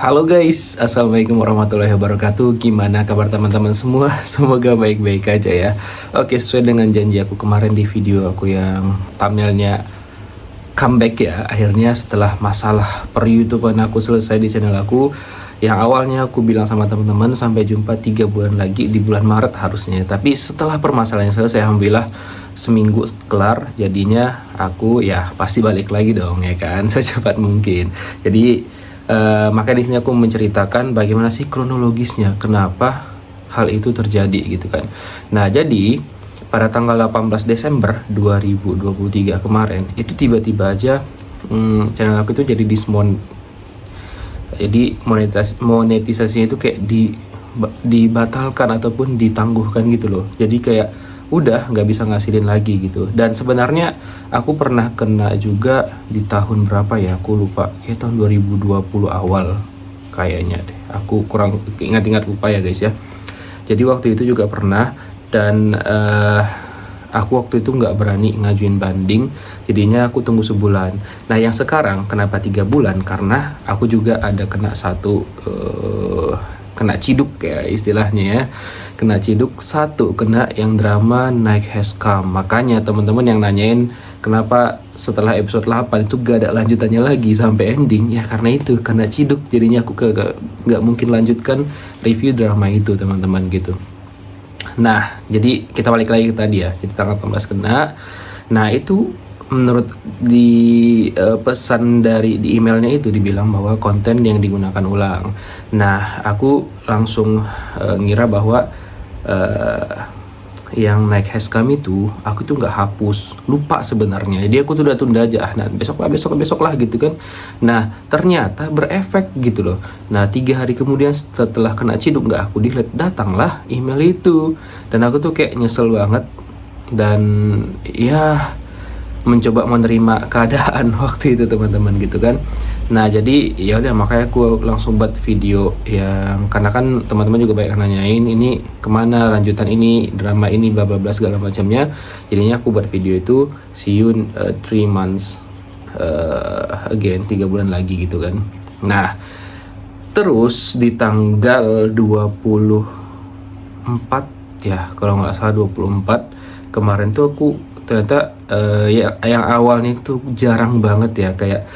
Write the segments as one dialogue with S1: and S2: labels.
S1: Halo guys, assalamualaikum warahmatullahi wabarakatuh. Gimana kabar teman-teman semua? Semoga baik-baik aja ya. Oke, sesuai dengan janji aku kemarin di video aku yang thumbnailnya comeback ya. Akhirnya setelah masalah per YouTubean aku selesai di channel aku, yang awalnya aku bilang sama teman-teman sampai jumpa 3 bulan lagi di bulan Maret harusnya. Tapi setelah permasalahannya selesai, alhamdulillah seminggu kelar. Jadinya aku ya pasti balik lagi dong ya kan, secepat mungkin. Jadi makanya di sini aku menceritakan bagaimana sih kronologisnya kenapa hal itu terjadi gitu kan. Nah, jadi pada tanggal 18 Desember 2023 kemarin itu tiba-tiba aja channel aku itu jadi jadi monetisasinya itu kayak dibatalkan ataupun ditangguhkan gitu loh. Jadi kayak udah nggak bisa ngasilin lagi gitu. Dan sebenarnya aku pernah kena juga di tahun berapa ya, aku lupa, kayak tahun 2020 awal kayaknya deh, aku kurang ingat-ingat, lupa ya guys ya. Jadi waktu itu juga pernah, dan aku waktu itu nggak berani ngajuin banding, jadinya aku tunggu sebulan. Nah yang sekarang kenapa 3 bulan, karena aku juga ada kena kena ciduk ya istilahnya ya, kena ciduk kena yang drama naik hashcam. Makanya teman-teman yang nanyain kenapa setelah episode 8 itu gak ada lanjutannya lagi sampai ending, ya karena itu, karena ciduk. Jadinya aku gak mungkin lanjutkan review drama itu teman-teman gitu. Nah jadi kita balik lagi ke tadi ya, kita tanggal 18 kena. Nah itu menurut pesan di emailnya itu dibilang bahwa konten yang digunakan ulang. Nah aku langsung ngira bahwa yang naik hashcam itu aku tuh nggak hapus, lupa sebenarnya. Jadi aku tuh udah tunda aja, nah besok lah gitu kan. Nah ternyata berefek gitu loh. Nah 3 hari kemudian setelah kena ciduk nggak aku delete, datanglah email itu, dan aku tuh kayak nyesel banget. Dan ya mencoba menerima keadaan waktu itu teman-teman gitu kan. Nah jadi ya udah, makanya aku langsung buat video yang, karena kan teman-teman juga banyak nanyain ini kemana lanjutan ini drama ini bla bla bla segala macamnya. Jadinya aku buat video itu see you 3 months again, 3 bulan lagi gitu kan. Nah terus di tanggal 24 ya kalau nggak salah, 24 kemarin tuh aku ternyata ya yang awalnya itu jarang banget ya, kayak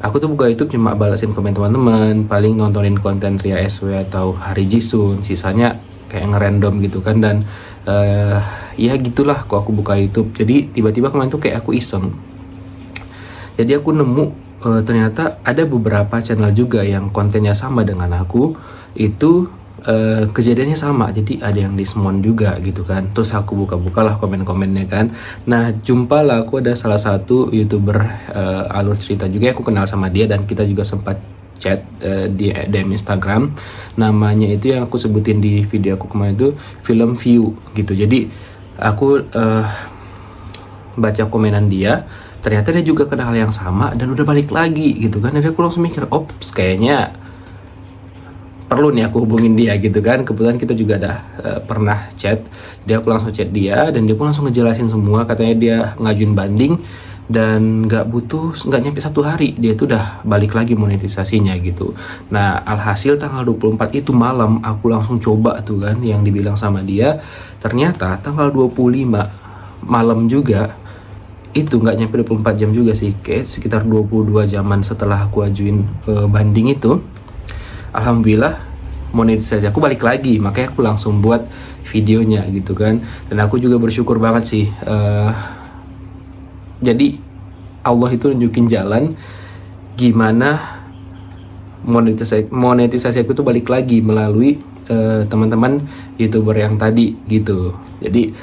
S1: aku tuh buka YouTube cuma balasin komen teman-teman, paling nontonin konten Ria SW atau Hari Jisun, sisanya kayak ngerandom gitu kan. Dan ya gitulah kok aku buka YouTube. Jadi tiba-tiba kemarin tuh kayak aku iseng, jadi aku nemu ternyata ada beberapa channel juga yang kontennya sama dengan aku itu. Kejadiannya sama, jadi ada yang dismon juga gitu kan. Terus aku buka-bukalah komen-komennya kan. Nah jumpalah aku ada salah satu YouTuber alur cerita juga, aku kenal sama dia dan kita juga sempat chat di DM Instagram. Namanya itu yang aku sebutin di video aku kemarin itu Film View gitu. Jadi aku baca komenan dia, ternyata dia juga kena hal yang sama dan udah balik lagi gitu kan. Jadi aku langsung mikir, ops, kayaknya perlu nih aku hubungin dia gitu kan. Kebetulan kita juga ada pernah chat, dia aku langsung chat dia dan dia pun langsung ngejelasin semua. Katanya dia ngajuin banding dan nggak nyampe 1 hari dia tuh udah balik lagi monetisasinya gitu. Nah alhasil tanggal 24 itu malam aku langsung coba tuh kan yang dibilang sama dia. Ternyata tanggal 25 malam juga itu nggak nyampe 24 jam juga sih, kayak sekitar 22 jaman setelah aku ajuin banding itu, alhamdulillah monetisasi aku balik lagi. Makanya aku langsung buat videonya gitu kan. Dan aku juga bersyukur banget sih, jadi Allah itu nunjukin jalan gimana monetisasi aku tuh balik lagi melalui teman-teman YouTuber yang tadi gitu. Jadi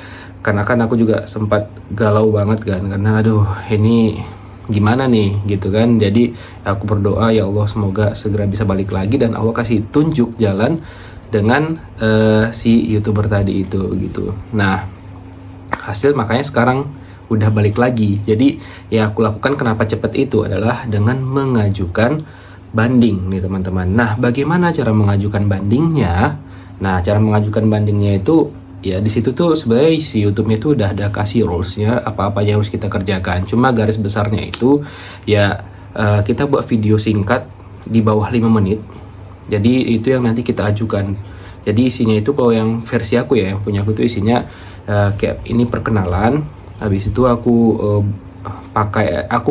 S1: karena kan aku juga sempat galau banget kan, karena aduh ini gimana nih gitu kan. Jadi aku berdoa, ya Allah semoga segera bisa balik lagi dan Allah kasih tunjuk jalan dengan si YouTuber tadi itu gitu. Nah hasil makanya sekarang udah balik lagi. Jadi ya aku lakukan kenapa cepet itu adalah dengan mengajukan banding nih teman-teman. Nah bagaimana cara mengajukan bandingnya? Nah cara mengajukan bandingnya itu ya di situ tuh sebenarnya si YouTube-nya itu udah ada kasih rules-nya, apa-apa yang harus kita kerjakan. Cuma garis besarnya itu ya kita buat video singkat di bawah 5 menit Jadi itu yang nanti kita ajukan. Jadi isinya itu kalau yang versi aku ya, yang punya aku itu isinya kayak ini perkenalan. Habis itu aku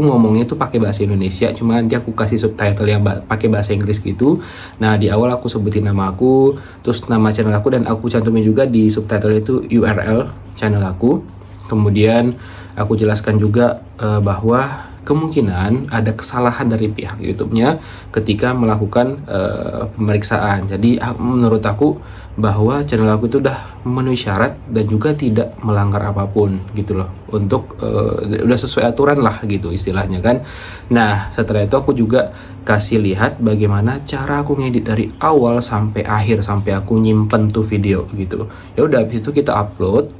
S1: ngomongnya itu pakai bahasa Indonesia, cuma nanti aku kasih subtitle yang pakai bahasa Inggris gitu. Nah, di awal aku sebutin nama aku, terus nama channel aku, dan aku cantumin juga di subtitle itu URL channel aku. Kemudian aku jelaskan juga bahwa kemungkinan ada kesalahan dari pihak YouTube-nya ketika melakukan pemeriksaan. Jadi menurut aku bahwa channel aku itu udah memenuhi syarat dan juga tidak melanggar apapun gitu loh. Untuk udah sesuai aturan lah gitu istilahnya kan. Nah, setelah itu aku juga kasih lihat bagaimana cara aku ngedit dari awal sampai akhir, sampai aku nyimpen tuh video gitu. Ya udah, habis itu kita upload,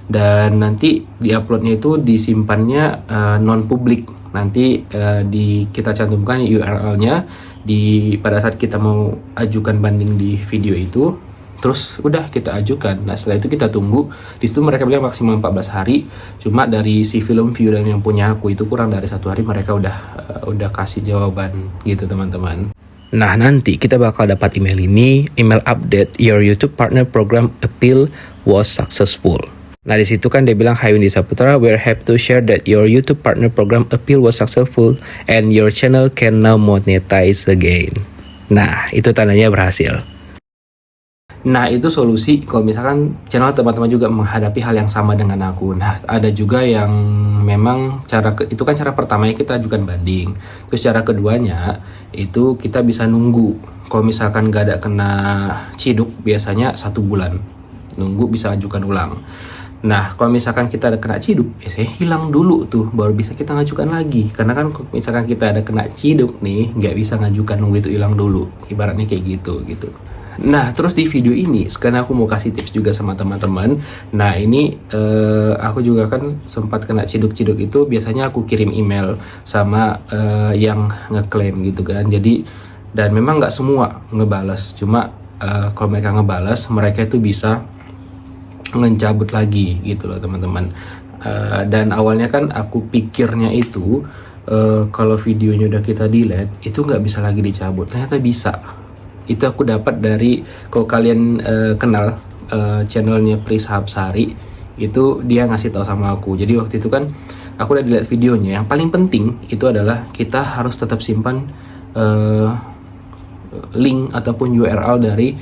S1: dan nanti di uploadnya itu disimpannya non publik. Nanti kita cantumkan URL-nya pada saat kita mau ajukan banding di video itu. Terus udah kita ajukan. Nah, setelah itu kita tunggu. Di situ mereka bilang maksimal 14 hari. Cuma dari si film view dan yang punya aku itu kurang dari 1 hari, mereka udah kasih jawaban gitu teman-teman. Nah, nanti kita bakal dapat email ini, email update your YouTube partner program appeal was successful. Nah, di situ kan dia bilang, "Hi Windy Saputra, we're happy to share that your YouTube partner program appeal was successful and your channel can now monetize again." Nah, itu tandanya berhasil. Nah, itu solusi kalau misalkan channel teman-teman juga menghadapi hal yang sama dengan aku. Nah, ada juga yang memang itu kan cara pertamanya kita ajukan banding. Terus cara keduanya itu kita bisa nunggu. Kalau misalkan gak ada kena ciduk, biasanya 1 bulan. Nunggu bisa ajukan ulang. Nah, kalau misalkan kita ada kena ciduk, biasanya hilang dulu tuh, baru bisa kita ngajukan lagi. Karena kan kalau misalkan kita ada kena ciduk nih, nggak bisa ngajukan, nunggu itu hilang dulu. Ibaratnya kayak gitu. Nah, terus di video ini sekarang aku mau kasih tips juga sama teman-teman. Nah, ini aku juga kan sempat kena ciduk-ciduk itu, biasanya aku kirim email sama yang ngeklaim gitu kan. Jadi, dan memang nggak semua ngebales, cuma kalau mereka ngebales, mereka itu bisa ngencabut lagi gitu loh teman-teman. Dan awalnya kan aku pikirnya itu kalau videonya udah kita delete itu nggak bisa lagi dicabut, ternyata bisa. Itu aku dapat dari, kalau kalian kenal channelnya Prisa Hapsari, itu dia ngasih tahu sama aku. Jadi waktu itu kan aku udah dilihat videonya. Yang paling penting itu adalah kita harus tetap simpan link ataupun URL dari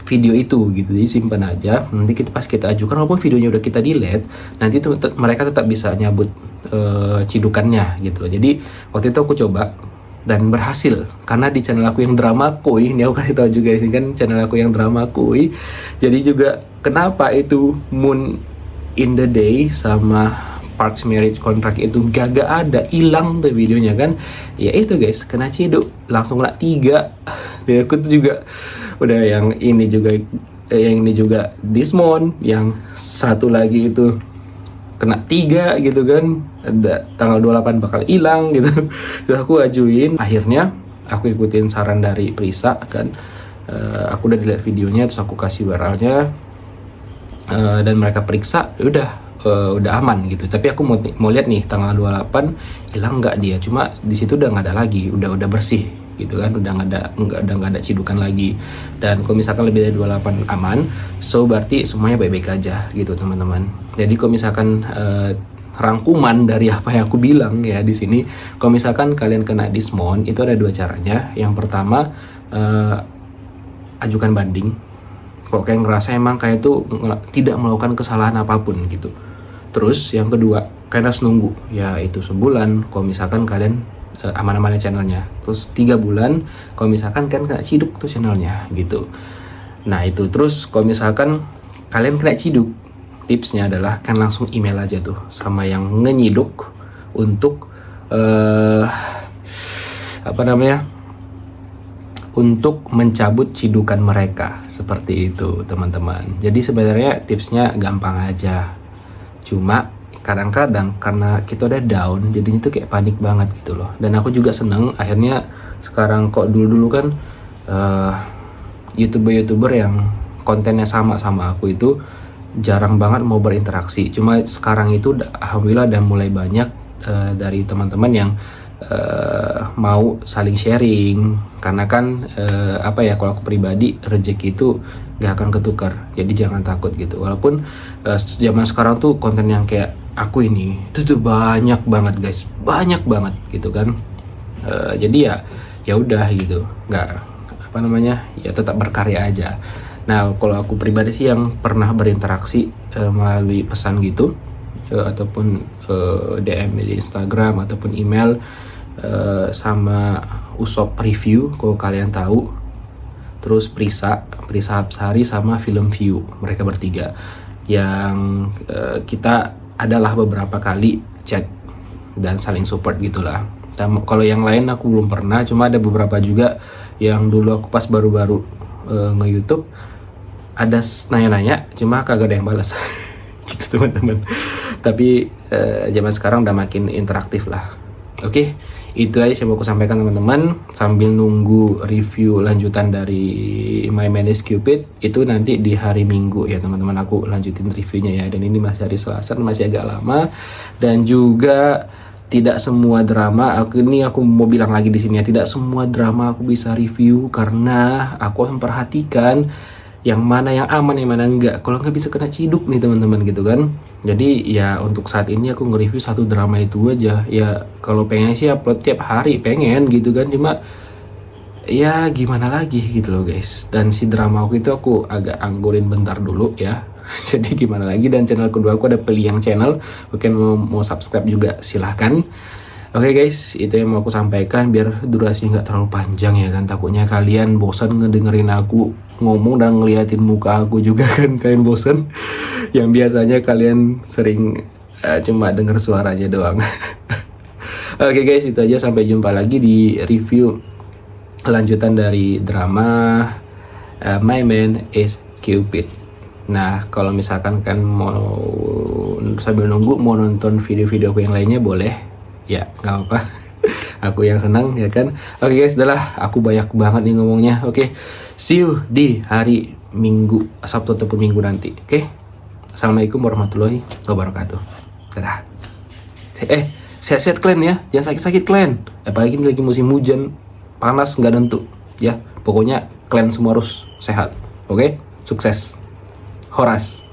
S1: video itu gitu. Jadi simpan aja. Nanti pas kita ajukan, walaupun videonya udah kita delete, nanti tuh mereka tetap bisa nyabut cidukannya gitu loh. Jadi waktu itu aku coba dan berhasil, karena di channel aku yang drama koi, ini aku kasih tahu juga sih kan, channel aku yang drama koi. Jadi juga kenapa itu Moon in the Day sama Parks Marriage Contract itu gak ada, hilang tuh videonya kan. Ya itu guys, kena ciduk, langsung kena 3. Dan aku tuh juga udah yang ini juga Dismon, yang satu lagi itu kena 3 gitu kan, ada tanggal 28 bakal hilang gitu. Terus aku ajuin, akhirnya aku ikutin saran dari Prisa kan, aku udah dilihat videonya, terus aku kasih URL-nya dan mereka periksa, udah aman gitu. Tapi aku mau lihat nih tanggal 28 hilang nggak dia, cuma di situ udah nggak ada lagi, udah bersih gitu kan, udah nggak ada cidukan lagi. Dan kalau misalkan lebih dari 28 aman, so berarti semuanya baik-baik aja gitu teman-teman. Jadi kalau misalkan rangkuman dari apa yang aku bilang ya di sini, kalau misalkan kalian kena Dismon itu ada 2 caranya. Yang pertama, ajukan banding. Kalau kalian ngerasa emang kayak itu tidak melakukan kesalahan apapun gitu. Terus yang kedua, kalian harus nunggu, ya itu sebulan kalau misalkan kalian aman-amannya channelnya. Terus 3 bulan kalau misalkan kan kena ciduk tuh channelnya gitu. Nah itu, terus kalau misalkan kalian kena ciduk, tipsnya adalah kan langsung email aja tuh sama yang ngenyiduk untuk untuk mencabut cidukan mereka, seperti itu teman-teman. Jadi sebenarnya tipsnya gampang aja, cuma kadang-kadang karena kita udah down, jadinya tuh kayak panik banget gitu loh. Dan aku juga seneng akhirnya sekarang, kok dulu kan youtuber yang kontennya sama aku itu jarang banget mau berinteraksi. Cuma sekarang itu alhamdulillah udah mulai banyak dari teman-teman yang mau saling sharing, karena kan apa ya, kalau aku pribadi rezeki itu gak akan ketukar, jadi jangan takut gitu. Walaupun zaman sekarang tuh konten yang kayak aku ini itu tuh banyak banget guys, banyak banget gitu kan. Jadi ya udah gitu, nggak apa namanya, ya tetap berkarya aja. Nah kalau aku pribadi sih yang pernah berinteraksi melalui pesan gitu, ataupun DM di Instagram ataupun email, sama Usop Review kalau kalian tahu, terus Prisa Hapsari sama Film View, mereka bertiga yang kita adalah beberapa kali chat dan saling support gitulah. Kalau yang lain aku belum pernah, cuma ada beberapa juga yang dulu aku pas baru-baru nge-YouTube ada nanya-nanya, cuma kagak ada yang balas gitu teman-teman. Tapi zaman sekarang udah makin interaktif lah. Oke, itu aja yang mau aku sampaikan teman-teman. Sambil nunggu review lanjutan dari My Man is Cupid, itu nanti di hari Minggu ya teman-teman, aku lanjutin reviewnya ya. Dan ini masih hari Selasa, masih agak lama. Dan juga tidak semua drama, aku mau bilang lagi di sini ya, tidak semua drama aku bisa review karena aku memperhatikan yang mana yang aman, yang mana enggak. Kalau nggak bisa kena ciduk nih teman-teman gitu kan. Jadi ya untuk saat ini aku nge-review satu drama itu aja. Ya kalau pengen sih upload tiap hari, pengen gitu kan. Cuma ya gimana lagi gitu loh guys. Dan si drama aku itu aku agak anggurin bentar dulu ya. Jadi gimana lagi. Dan channel kedua aku ada Peliang Channel. Oke, mau subscribe juga silahkan. Oke guys, itu yang mau aku sampaikan biar durasi nggak terlalu panjang ya kan. Takutnya kalian bosan ngedengerin aku ngomong dan ngeliatin muka aku juga kan, kalian bosan. Yang biasanya kalian sering cuma denger suaranya doang. Oke guys, itu aja, sampai jumpa lagi di review lanjutan dari drama My Man is Cupid. Nah, kalau misalkan kan mau sambil nunggu mau nonton video-video aku yang lainnya boleh. Ya, nggak apa-apa. Aku yang senang ya kan. Oke guys, udahlah, aku banyak banget nih ngomongnya. Oke, see you di hari Minggu, Sabtu ataupun Minggu nanti. Oke, assalamualaikum warahmatullahi wabarakatuh. Dadah. Sehat-sehat kalian ya, jangan sakit-sakit kalian. Apalagi ini lagi musim hujan, panas nggak nentu. Ya, pokoknya kalian semua harus sehat. Oke, sukses. Horas.